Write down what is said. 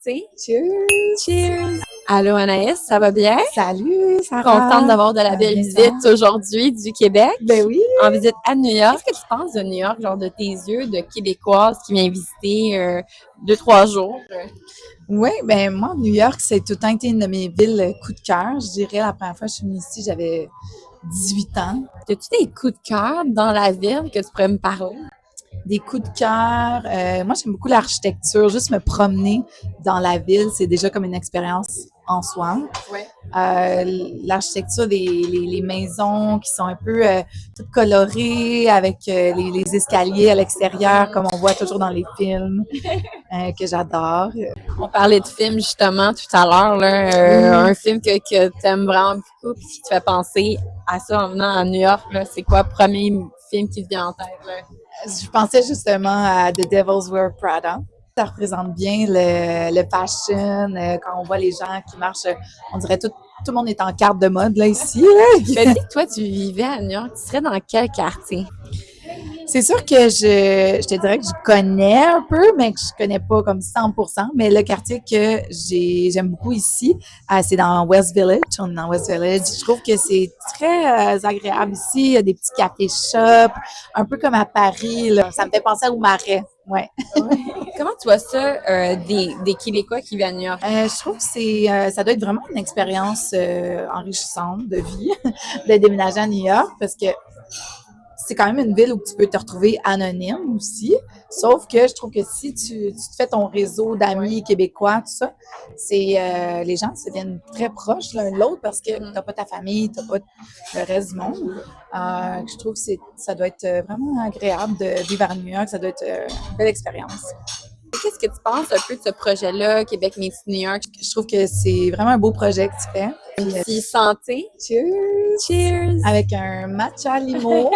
santé. Cheers! Cheers! Allô Anaïs, ça va bien? Salut, Sarah! Contente d'avoir de la belle bien, visite ça? aujourd'hui du Québec. Ben oui! En visite à New York. Qu'est-ce que tu penses de New York, genre de tes yeux de Québécoise qui vient visiter 2-3 jours? Oui, ben moi, New York, c'est tout le temps été une de mes villes coup de cœur. Je dirais, la première fois que je suis venue ici, j'avais 18 ans. As-tu des coups de cœur dans la ville que tu pourrais me parler? Des coups de cœur. Moi, j'aime beaucoup l'architecture. Juste me promener dans la ville, c'est déjà comme une expérience en soi. Ouais. L'architecture les maisons qui sont un peu toutes colorées avec les escaliers à l'extérieur comme on voit toujours dans les films que j'adore. On parlait de films justement tout à l'heure, là, un film que tu aimes vraiment beaucoup et qui te fait penser à ça en venant à New York. Là, c'est quoi le premier film qui te vient en tête? Là? Je pensais justement à The Devils Wear Prada. Ça représente bien le fashion, quand on voit les gens qui marchent, on dirait tout le monde est en carte de mode là ici. Là. Mais si toi tu vivais à New York, tu serais dans quel quartier? C'est sûr que je te dirais que je connais un peu, mais que je connais pas comme 100%. Mais le quartier que j'aime beaucoup ici, c'est dans West Village. On est dans West Village. Je trouve que c'est très agréable ici. Il y a des petits cafés-shops, un peu comme à Paris. Là. Ça me fait penser au Marais. Ouais. Comment tu vois ça des Québécois qui vivent à New York? Je trouve que ça doit être vraiment une expérience enrichissante de vie de déménager à New York parce que c'est quand même une ville où tu peux te retrouver anonyme aussi. Sauf que je trouve que si tu te fais ton réseau d'amis québécois, tout ça, les gens se deviennent très proches l'un de l'autre parce que t'as pas ta famille, t'as pas le reste du monde. Je trouve que ça doit être vraiment agréable de vivre à New York. Ça doit être une belle expérience. Qu'est-ce que tu penses un peu de ce projet-là, Québec meets New York? Je trouve que c'est vraiment un beau projet que tu fais. Puis santé. Cheers! Cheers! Avec un matcha limo.